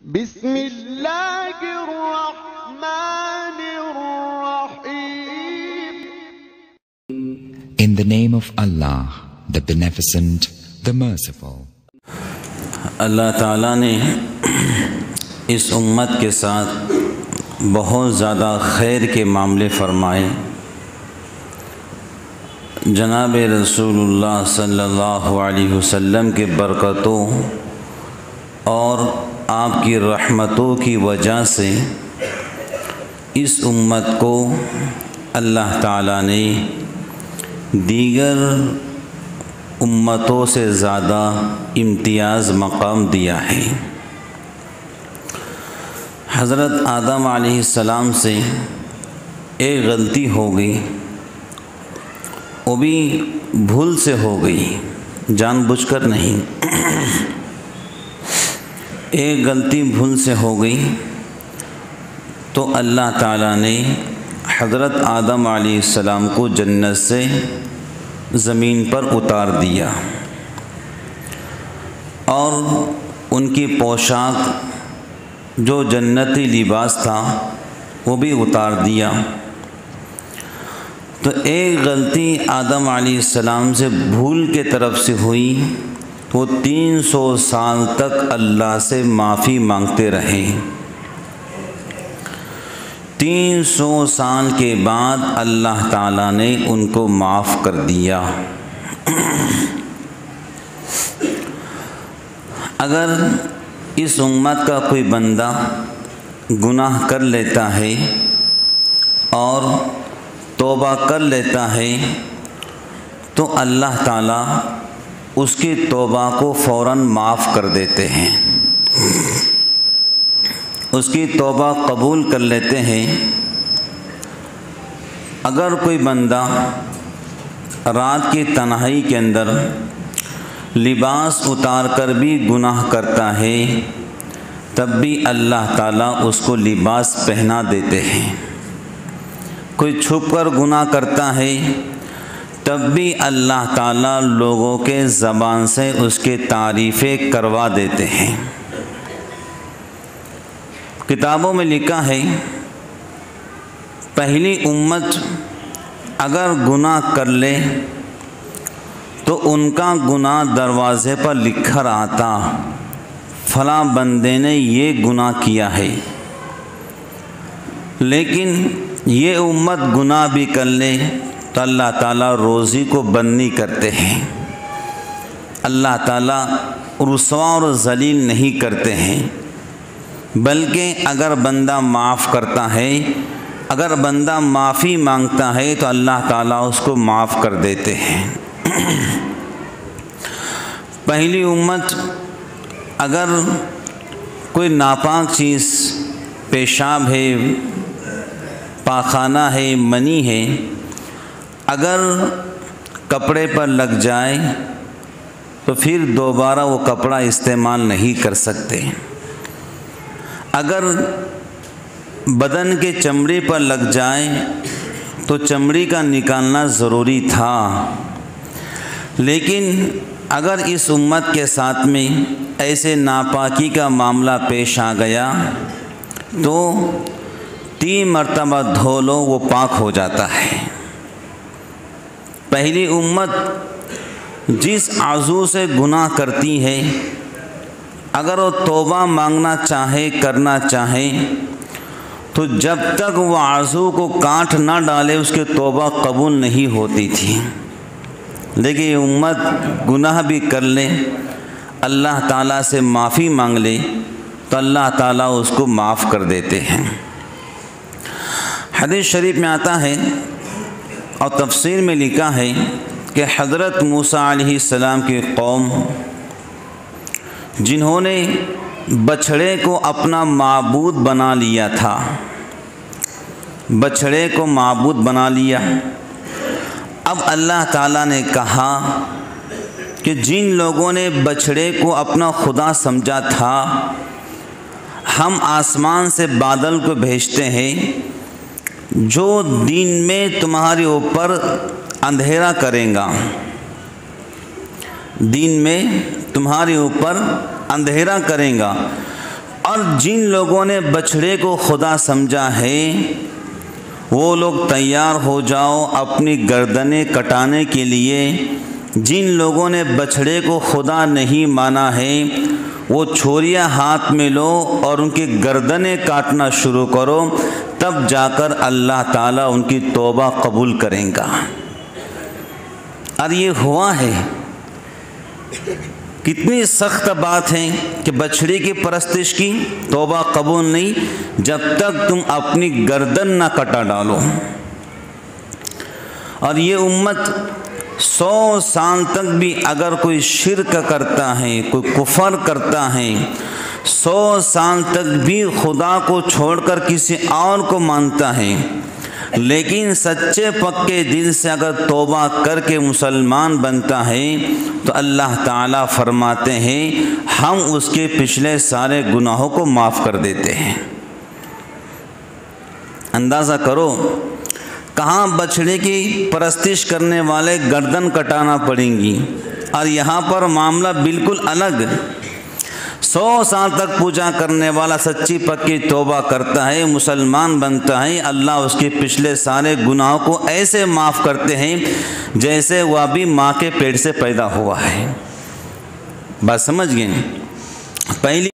بسم اللہ الرحمن الرحیم. In the name of Allah, the Beneficent, the Merciful. اللہ تعالیٰ نے اس امت کے ساتھ بہت زیادہ خیر کے معاملے فرمائے. جناب رسول اللہ صلی اللہ علیہ وسلم کے برکتوں اور آپ کی رحمتوں کی وجہ سے اس امت کو اللہ تعالیٰ نے دیگر امتوں سے زیادہ امتیاز مقام دیا ہے. حضرت آدم علیہ السلام سے ایک غلطی ہو گئی، وہ بھی بھول سے ہو گئی، جان بوجھ کر نہیں. ایک غلطی بھول سے ہو گئی تو اللہ تعالیٰ نے حضرت آدم علیہ السلام کو جنت سے زمین پر اتار دیا اور ان کی پوشاک جو جنتی لباس تھا وہ بھی اتار دیا. تو ایک غلطی آدم علیہ السلام سے بھول کے طرف سے ہوئی، وہ 300 سال تک اللہ سے معافی مانگتے رہے. 300 سال کے بعد اللہ تعالیٰ نے ان کو معاف کر دیا. اگر اس امت کا کوئی بندہ گناہ کر لیتا ہے اور توبہ کر لیتا ہے تو اللہ تعالیٰ اس کی توبہ کو فوراً معاف کر دیتے ہیں، اس کی توبہ قبول کر لیتے ہیں. اگر کوئی بندہ رات کی تنہائی کے اندر لباس اتار کر بھی گناہ کرتا ہے تب بھی اللہ تعالیٰ اس کو لباس پہنا دیتے ہیں. کوئی چھپ کر گناہ کرتا ہے تب بھی اللہ تعالیٰ لوگوں کے زبان سے اس کے تعریفیں کروا دیتے ہیں. کتابوں میں لکھا ہے پہلی امت اگر گناہ کر لے تو ان کا گناہ دروازے پر لکھا آتا، فلاں بندے نے یہ گناہ کیا ہے. لیکن یہ امت گناہ بھی کر لے تو اللہ تعالیٰ روزی کو بند نہیں کرتے ہیں، اللہ تعالیٰ رسوا اور ذلیل نہیں کرتے ہیں، بلکہ اگر بندہ معاف کرتا ہے، اگر بندہ معافی مانگتا ہے تو اللہ تعالیٰ اس کو معاف کر دیتے ہیں. پہلی امت اگر کوئی ناپاک چیز پیشاب ہے، پاخانہ ہے، منی ہے، اگر کپڑے پر لگ جائے تو پھر دوبارہ وہ کپڑا استعمال نہیں کر سکتے. اگر بدن کے چمڑی پر لگ جائے تو چمڑی کا نکالنا ضروری تھا. لیکن اگر اس امت کے ساتھ میں ایسے ناپاکی کا معاملہ پیش آ گیا تو 3 مرتبہ دھو لو وہ پاک ہو جاتا ہے. پہلی امت جس عضو سے گناہ کرتی ہے اگر وہ توبہ مانگنا چاہے، کرنا چاہے، تو جب تک وہ عضو کو کاٹ نہ ڈالے اس کی توبہ قبول نہیں ہوتی تھی. لیکن یہ امت گناہ بھی کر لے، اللہ تعالیٰ سے معافی مانگ لے تو اللہ تعالیٰ اس کو معاف کر دیتے ہیں. حدیث شریف میں آتا ہے اور تفسیر میں لکھا ہے کہ حضرت موسیٰ علیہ السلام کی قوم جنہوں نے بچھڑے کو اپنا معبود بنا لیا تھا، بچھڑے کو معبود بنا لیا، اب اللہ تعالیٰ نے کہا کہ جن لوگوں نے بچھڑے کو اپنا خدا سمجھا تھا، ہم آسمان سے بادل کو بھیجتے ہیں جو دن میں تمہارے اوپر اندھیرا کرے گا، دن میں تمہارے اوپر اندھیرا کرے گا، اور جن لوگوں نے بچھڑے کو خدا سمجھا ہے وہ لوگ تیار ہو جاؤ اپنی گردنیں کٹانے کے لیے۔ جن لوگوں نے بچھڑے کو خدا نہیں مانا ہے وہ چھوریاں ہاتھ میں لو اور ان کی گردنیں کاٹنا شروع کرو، تب جا کر اللہ تعالیٰ ان کی توبہ قبول کریں گا۔ اور یہ ہوا ہے۔ کتنی سخت بات ہے کہ بچھڑی کی پرستش کی، توبہ قبول نہیں جب تک تم اپنی گردن نہ کٹا ڈالو۔ اور یہ امت 100 سال تک بھی اگر کوئی شرک کرتا ہے، کوئی کفر کرتا ہے، 100 سال تک بھی خدا کو چھوڑ کر کسی اور کو مانتا ہے، لیکن سچے پکے دل سے اگر توبہ کر کے مسلمان بنتا ہے تو اللہ تعالیٰ فرماتے ہیں ہم اس کے پچھلے سارے گناہوں کو معاف کر دیتے ہیں۔ اندازہ کرو کہاں بچھڑے کی پرستش کرنے والے گردن کٹانا پڑیں گی، اور یہاں پر معاملہ بالکل الگ۔ 100 سال تک پوجا کرنے والا سچی پکی توبہ کرتا ہے، مسلمان بنتا ہے، اللہ اس کے پچھلے سارے گناہوں کو ایسے معاف کرتے ہیں جیسے وہ ابھی ماں کے پیٹ سے پیدا ہوا ہے۔ بات سمجھ گئے؟ پہلی